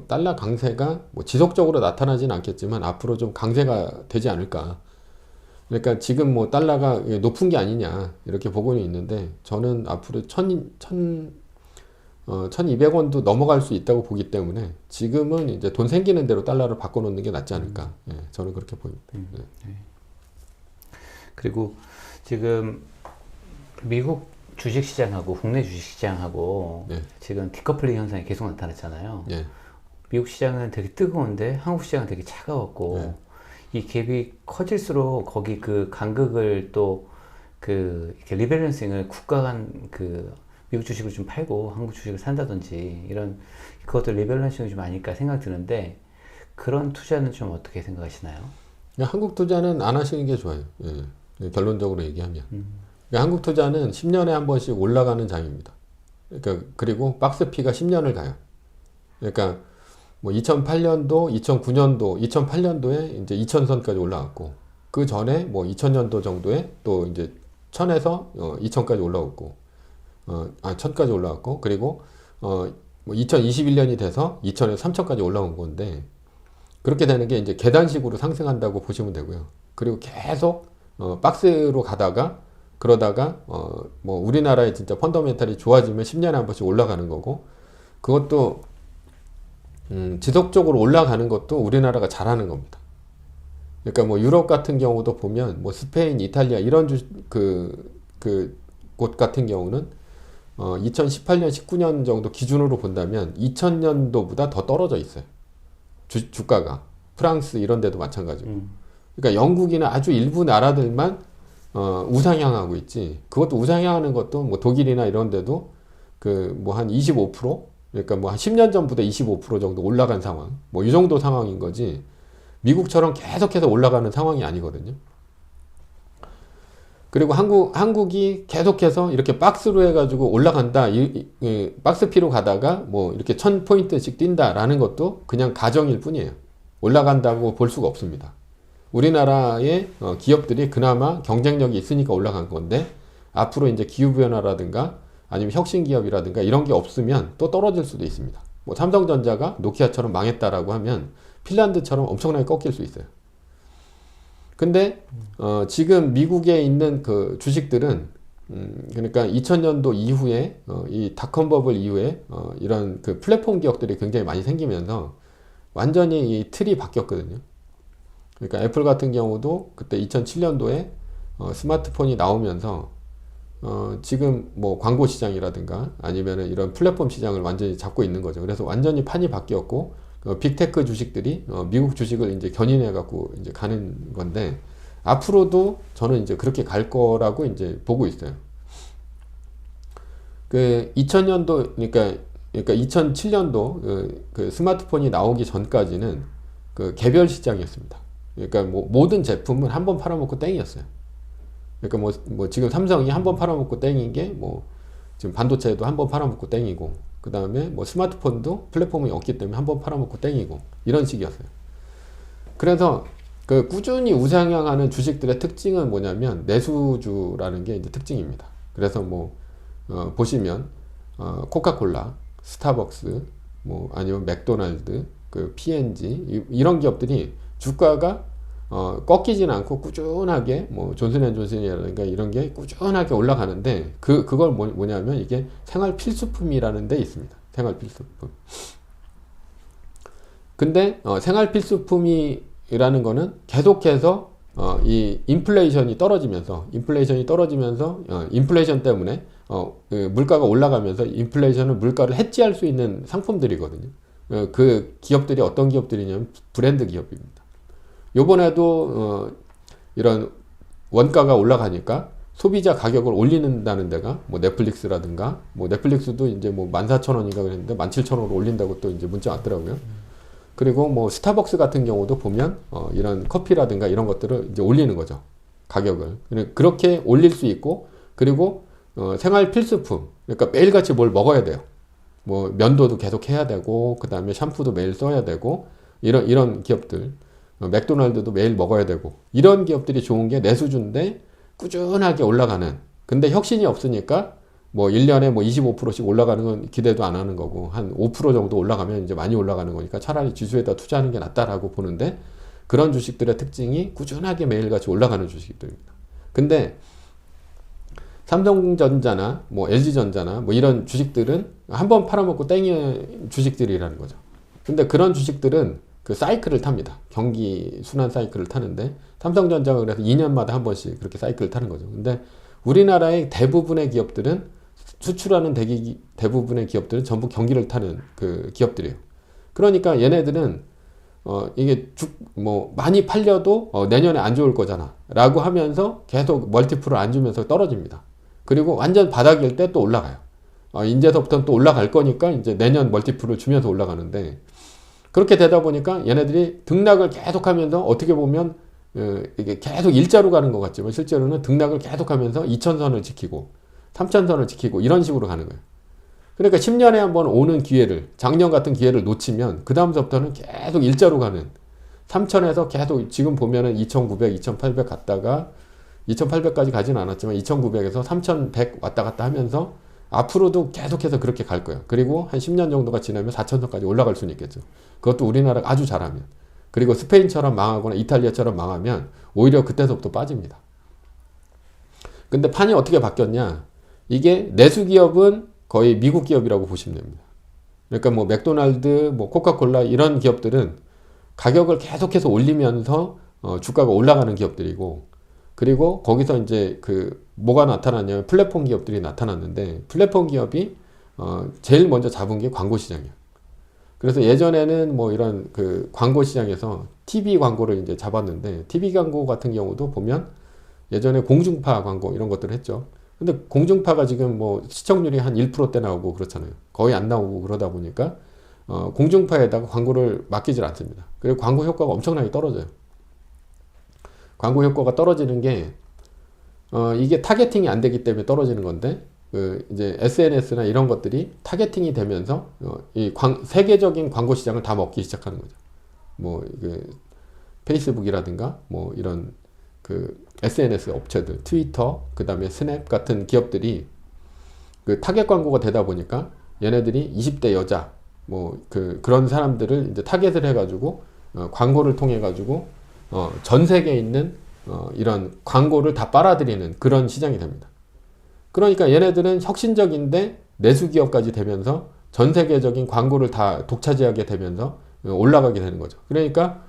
S1: 달러 강세가 지속적으로 나타나지는 않겠지만 앞으로 좀 강세가 되지 않을까. 그러니까 지금 달러가 높은 게 아니냐 이렇게 보고는 있는데 저는 앞으로 1200원도 넘어갈 수 있다고 보기 때문에 지금은 이제 돈 생기는 대로 달러를 바꿔놓는 게 낫지 않을까. 저는 그렇게 보입니다.
S2: 그리고 지금 미국 주식시장하고 국내 주식시장하고 지금 디커플링 현상이 계속 나타났잖아요. 미국 시장은 되게 뜨거운데 한국 시장은 되게 차가웠고 이 갭이 커질수록 거기 그 간극을 또 이렇게 리밸런싱을 국가 간 미국 주식을 좀 팔고 한국 주식을 산다든지 이런 그것도 리밸런싱이 좀 아닐까 생각 드는데 그런 투자는 좀 어떻게 생각하시나요?
S1: 한국 투자는 안 하시는 게 좋아요. 결론적으로 얘기하면. 그러니까 한국투자는 10년에 한 번씩 올라가는 장입니다. 그러니까 그리고 박스피가 10년을 가요. 그러니까 뭐 2008년도, 2009년도, 2008년도에 이제 2000선까지 올라갔고, 그 전에 뭐 2000년도 정도에 또 이제 1000에서 2000까지 올라갔고, 1000까지 올라갔고, 그리고 뭐 2021년이 돼서 2000에서 3000까지 올라온 건데, 그렇게 되는 게 이제 계단식으로 상승한다고 보시면 되고요. 그리고 계속 박스로 가다가 그러다가 뭐 우리나라의 진짜 펀더멘탈이 좋아지면 10년에 한 번씩 올라가는 거고, 그것도 지속적으로 올라가는 것도 우리나라가 잘하는 겁니다. 그러니까 뭐 유럽 같은 경우도 보면 뭐 스페인, 이탈리아 이런 곳 같은 경우는 2018년, 19년 정도 기준으로 본다면 2000년도보다 더 떨어져 있어요. 주가가. 프랑스 이런 데도 마찬가지고. 그러니까 영국이나 아주 일부 나라들만 우상향하고 있지. 그것도 우상향하는 것도 뭐 독일이나 이런 데도 그 뭐 한 25%? 그러니까 뭐 한 10년 전보다 25% 정도 올라간 상황. 뭐 이 정도 상황인 거지. 미국처럼 계속해서 올라가는 상황이 아니거든요. 그리고 한국이 계속해서 이렇게 박스로 해가지고 올라간다, 박스피로 가다가 뭐 이렇게 1000포인트씩 뛴다라는 것도 그냥 가정일 뿐이에요. 올라간다고 볼 수가 없습니다. 우리나라의 기업들이 그나마 경쟁력이 있으니까 올라간 건데, 앞으로 이제 기후변화라든가 아니면 혁신기업이라든가 이런 게 없으면 또 떨어질 수도 있습니다. 뭐 삼성전자가 노키아처럼 망했다라고 하면 핀란드처럼 엄청나게 꺾일 수 있어요. 근데 지금 미국에 있는 그 주식들은 그러니까 2000년도 이후에 이 닷컴 버블 이후에 이런 그 플랫폼 기업들이 굉장히 많이 생기면서 완전히 이 틀이 바뀌었거든요. 그러니까 애플 같은 경우도 그때 2007년도에 스마트폰이 나오면서 지금 뭐 광고 시장이라든가 아니면은 이런 플랫폼 시장을 완전히 잡고 있는 거죠. 그래서 완전히 판이 바뀌었고, 빅테크 주식들이 미국 주식을 이제 견인해 갖고 이제 가는 건데, 앞으로도 저는 이제 그렇게 갈 거라고 이제 보고 있어요. 그 2000년도 그러니까 2007년도 그 스마트폰이 나오기 전까지는 그 개별 시장이었습니다. 그러니까 뭐 모든 제품은 한 번 팔아먹고 땡이었어요. 그러니까 뭐 지금 삼성이 한 번 팔아먹고 땡인 게 뭐 지금 반도체도 한 번 팔아먹고 땡이고, 그 다음에 뭐 스마트폰도 플랫폼이 없기 때문에 한 번 팔아먹고 땡이고, 이런 식이었어요. 그래서 그 꾸준히 우상향하는 주식들의 특징은 뭐냐면 내수주라는 게 이제 특징입니다. 그래서 뭐 보시면 코카콜라, 스타벅스, 뭐 아니면 맥도날드, 그 P&G 이런 기업들이 주가가 꺾이지는 않고 꾸준하게 뭐 존슨앤존슨이라든가 이런 게 꾸준하게 올라가는데, 그걸 뭐냐면 이게 생활 필수품이라는 데 있습니다. 생활 필수품. 근데 생활 필수품이라는 거는 계속해서 이 인플레이션이 떨어지면서 인플레이션 때문에 그 물가가 올라가면서 인플레이션은 물가를 해지할 수 있는 상품들이거든요. 그 기업들이 어떤 기업들이냐면 브랜드 기업입니다. 요번에도 이런 원가가 올라가니까 소비자 가격을 올리는다는 데가 뭐 넷플릭스라든가, 뭐 넷플릭스도 이제 뭐 14,000원인가 그랬는데 17,000원으로 올린다고 또 이제 문자 왔더라고요. 그리고 뭐 스타벅스 같은 경우도 보면 이런 커피라든가 이런 것들을 이제 올리는 거죠. 가격을. 그렇게 올릴 수 있고, 그리고 생활 필수품. 그러니까 매일같이 뭘 먹어야 돼요. 뭐 면도도 계속 해야 되고, 그 다음에 샴푸도 매일 써야 되고, 이런 기업들. 맥도날드도 매일 먹어야 되고, 이런 기업들이 좋은 게 내수주인데 꾸준하게 올라가는. 근데 혁신이 없으니까 뭐 1년에 뭐 25%씩 올라가는 건 기대도 안 하는 거고, 한 5% 정도 올라가면 이제 많이 올라가는 거니까 차라리 지수에다 투자하는 게 낫다라고 보는데, 그런 주식들의 특징이 꾸준하게 매일같이 올라가는 주식들입니다. 근데 삼성전자나 뭐 LG전자나 뭐 이런 주식들은 한번 팔아먹고 땡이 주식들이라는 거죠. 근데 그런 주식들은 그 사이클을 탑니다. 경기 순환 사이클을 타는데, 삼성전자가 그래서 2년마다 한 번씩 그렇게 사이클을 타는 거죠. 근데 우리나라의 대부분의 기업들은, 수출하는 대부분의 기업들은 전부 경기를 타는 그 기업들이에요. 그러니까 얘네들은 이게 뭐 많이 팔려도 내년에 안 좋을 거잖아 라고 하면서 계속 멀티플을 안 주면서 떨어집니다. 그리고 완전 바닥일 때 또 올라가요. 이제서부터는 또 올라갈 거니까 이제 내년 멀티플을 주면서 올라가는데, 그렇게 되다 보니까 얘네들이 등락을 계속하면서 어떻게 보면 이게 계속 일자로 가는 것 같지만 실제로는 등락을 계속하면서 2000선을 지키고 3000선을 지키고 이런 식으로 가는 거예요. 그러니까 10년에 한번 오는 기회를, 작년 같은 기회를 놓치면 그 다음부터는 계속 일자로 가는, 3000에서 계속 지금 보면은 2900, 2800 갔다가 2800까지 가진 않았지만 2900에서 3100 왔다 갔다 하면서 앞으로도 계속해서 그렇게 갈 거예요. 그리고 한 10년 정도가 지나면 4000선까지 올라갈 수는 있겠죠. 그것도 우리나라가 아주 잘하면. 그리고 스페인처럼 망하거나 이탈리아처럼 망하면 오히려 그때서부터 빠집니다. 근데 판이 어떻게 바뀌었냐? 이게 내수 기업은 거의 미국 기업이라고 보시면 됩니다. 그러니까 뭐 맥도날드, 뭐 코카콜라 이런 기업들은 가격을 계속해서 올리면서 주가가 올라가는 기업들이고, 그리고 거기서 이제 그 뭐가 나타났냐면 플랫폼 기업들이 나타났는데, 플랫폼 기업이 제일 먼저 잡은 게 광고 시장이에요. 그래서 예전에는 뭐 이런 그 광고 시장에서 TV 광고를 이제 잡았는데, TV 광고 같은 경우도 보면 예전에 공중파 광고 이런 것들을 했죠. 근데 공중파가 지금 뭐 시청률이 한 1%대 나오고 그렇잖아요. 거의 안 나오고 그러다 보니까 공중파에다가 광고를 맡기질 않습니다. 그리고 광고 효과가 엄청나게 떨어져요. 광고 효과가 떨어지는 게 이게 타겟팅이 안 되기 때문에 떨어지는 건데, 그 이제 SNS나 이런 것들이 타겟팅이 되면서 세계적인 광고 시장을 다 먹기 시작하는 거죠. 뭐 그 페이스북이라든가 뭐 이런 그 SNS 업체들, 트위터, 그 다음에 스냅 같은 기업들이 그 타겟 광고가 되다 보니까 얘네들이 20대 여자, 뭐 그런 사람들을 이제 타겟을 해가지고 광고를 통해 가지고 전 세계에 있는 이런 광고를 다 빨아들이는 그런 시장이 됩니다. 그러니까 얘네들은 혁신적인데 내수 기업까지 되면서 전 세계적인 광고를 다 독차지하게 되면서 올라가게 되는 거죠. 그러니까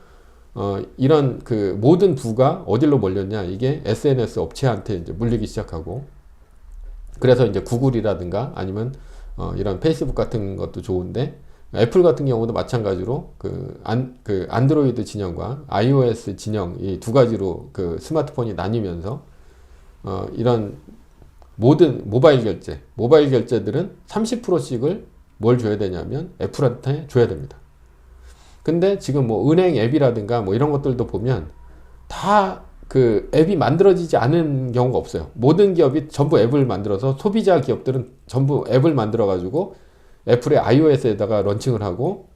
S1: 이런 그 모든 부가 어디로 몰렸냐? 이게 SNS 업체한테 이제 물리기 시작하고, 그래서 이제 구글이라든가 아니면 이런 페이스북 같은 것도 좋은데, 애플 같은 경우도 마찬가지로 그 안드로이드 진영과 iOS 진영 이 두 가지로 그 스마트폰이 나뉘면서 이런 모든 모바일 결제들은 30%씩을 뭘 줘야 되냐면 애플한테 줘야 됩니다. 근데 지금 뭐 은행 앱이라든가 뭐 이런 것들도 보면 다 그 앱이 만들어지지 않은 경우가 없어요. 모든 기업이 전부 앱을 만들어서, 소비자 기업들은 전부 앱을 만들어 가지고 애플의 iOS에다가 런칭을 하고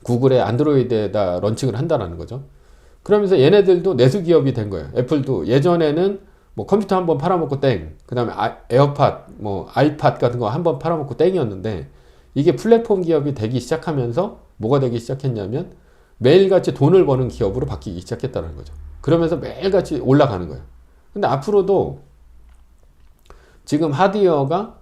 S1: 구글의 안드로이드에다 런칭을 한다는 거죠. 그러면서 얘네들도 내수 기업이 된 거예요. 애플도 예전에는 뭐 컴퓨터 한번 팔아먹고 땡, 그 다음에 에어팟, 뭐 아이팟 같은 거 한번 팔아먹고 땡이었는데, 이게 플랫폼 기업이 되기 시작하면서 뭐가 되기 시작했냐면 매일같이 돈을 버는 기업으로 바뀌기 시작했다는 거죠. 그러면서 매일같이 올라가는 거예요. 근데 앞으로도 지금 하드웨어가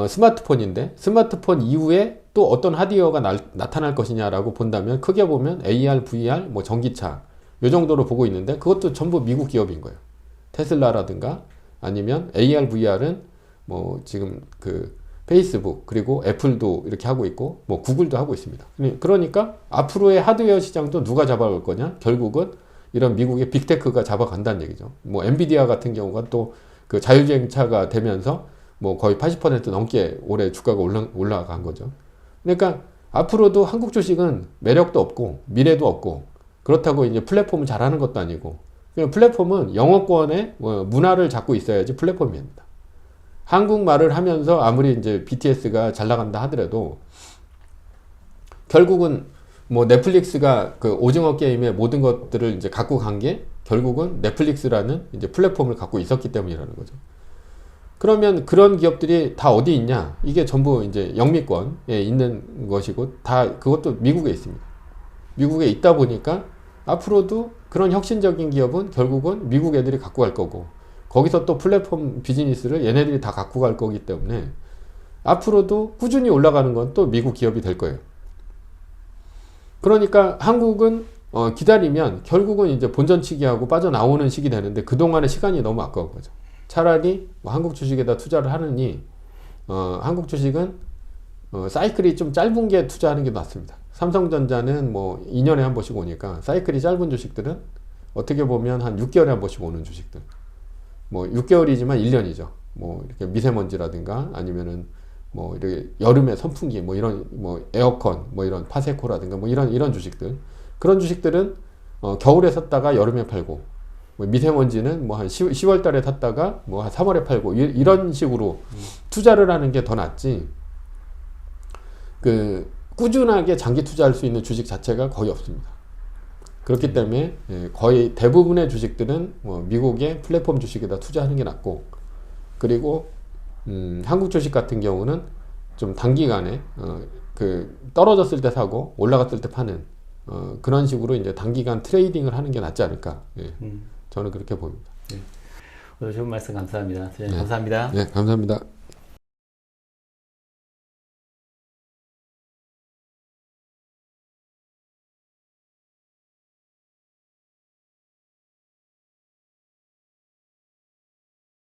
S1: 스마트폰인데, 스마트폰 이후에 또 어떤 하드웨어가 나타날 것이냐라고 본다면 크게 보면 AR, VR, 뭐 전기차 요 정도로 보고 있는데, 그것도 전부 미국 기업인 거예요. 테슬라라든가 아니면 AR, VR은 뭐 지금 그 페이스북 그리고 애플도 이렇게 하고 있고 뭐 구글도 하고 있습니다. 그러니까 앞으로의 하드웨어 시장도 누가 잡아갈 거냐? 결국은 이런 미국의 빅테크가 잡아간다는 얘기죠. 뭐 엔비디아 같은 경우가 또 그 자율주행차가 되면서 뭐 거의 80% 넘게 올해 주가가 올라간 거죠. 그러니까 앞으로도 한국 주식은 매력도 없고 미래도 없고, 그렇다고 이제 플랫폼을 잘하는 것도 아니고, 그냥 플랫폼은 영어권의 문화를 잡고 있어야지 플랫폼입니다. 한국말을 하면서 아무리 이제 BTS가 잘 나간다 하더라도 결국은 뭐 넷플릭스가 그 오징어 게임의 모든 것들을 이제 갖고 간 게 결국은 넷플릭스라는 이제 플랫폼을 갖고 있었기 때문이라는 거죠. 그러면 그런 기업들이 다 어디 있냐? 이게 전부 이제 영미권에 있는 것이고, 다 그것도 미국에 있습니다. 미국에 있다 보니까 앞으로도 그런 혁신적인 기업은 결국은 미국 애들이 갖고 갈 거고, 거기서 또 플랫폼 비즈니스를 얘네들이 다 갖고 갈 거기 때문에 앞으로도 꾸준히 올라가는 건 또 미국 기업이 될 거예요. 그러니까 한국은 기다리면 결국은 이제 본전치기하고 빠져나오는 시기 되는데, 그동안의 시간이 너무 아까운 거죠. 차라리 뭐 한국 주식에다 투자를 하느니 한국 주식은 사이클이 좀 짧은 게 투자하는 게 낫습니다. 삼성전자는 뭐 2년에 한 번씩 오니까, 사이클이 짧은 주식들은 어떻게 보면 한 6개월에 한 번씩 오는 주식들, 뭐 6개월이지만 1년이죠. 뭐 이렇게 미세먼지라든가 아니면은 뭐 이렇게 여름에 선풍기 뭐 이런 뭐 에어컨 뭐 이런 파세코라든가 뭐 이런 주식들, 그런 주식들은 겨울에 샀다가 여름에 팔고, 뭐 미세먼지는 뭐 한 10월 달에 샀다가 뭐 한 3월에 팔고, 이런 식으로 투자를 하는 게 더 낫지. 그 꾸준하게 장기 투자할 수 있는 주식 자체가 거의 없습니다. 그렇기 때문에 거의 대부분의 주식들은 뭐 미국의 플랫폼 주식에다 투자하는 게 낫고, 그리고 한국 주식 같은 경우는 좀 단기간에 그 떨어졌을 때 사고 올라갔을 때 파는 그런 식으로 이제 단기간 트레이딩을 하는 게 낫지 않을까. 예. 저는 그렇게 봅니다.
S2: 오늘 좋은 말씀 감사합니다.
S1: 네.
S2: 감사합니다.
S1: 네, 감사합니다.